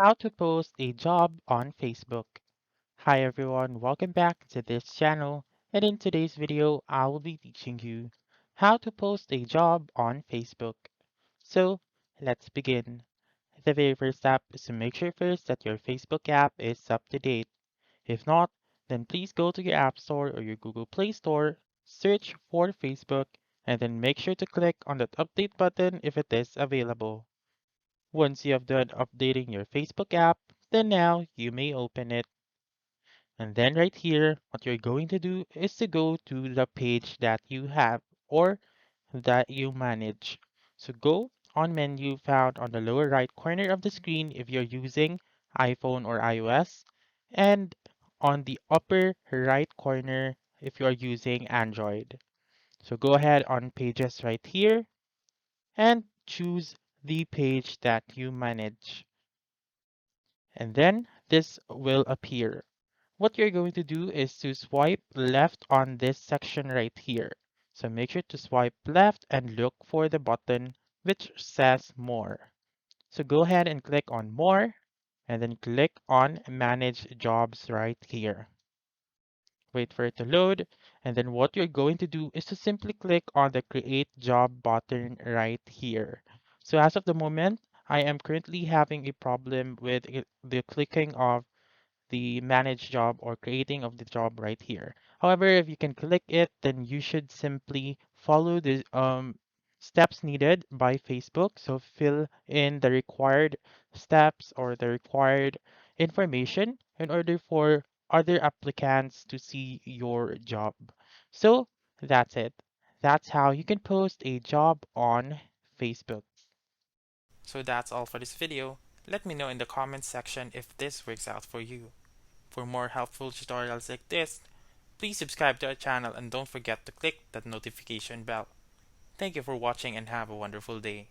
How to post a job on Facebook. Hi everyone, welcome back to this channel, and in today's video I will be teaching you how to post a job on Facebook. So let's begin. The very first step is to make sure first that your Facebook app is up to date. If not, then please go to your App Store or your Google Play Store, search for Facebook, and then make sure to click on that update button if it is available. Once you have done updating your Facebook app, then now you may open it. And then right here, what you're going to do is to go to the page that you have or that you manage. So go on menu found on the lower right corner of the screen if you're using iPhone or iOS, and on the upper right corner if you are using Android. So go ahead on pages right here and choose the page that you manage. And then this will appear. What you're going to do is to swipe left on this section right here. So make sure to swipe left and look for the button which says more. So go ahead and click on more and then click on manage jobs right here. Wait for it to load, and then what you're going to do is to simply click on the create job button right here. So as of the moment, I am currently having a problem with the clicking of the manage job or creating of the job right here. However, if you can click it, then you should simply follow the steps needed by Facebook. So fill in the required steps or the required information in order for other applicants to see your job. So that's it. That's how you can post a job on Facebook. So that's all for this video. Let me know in the comments section if this works out for you. For more helpful tutorials like this, please subscribe to our channel and don't forget to click that notification bell. Thank you for watching and have a wonderful day.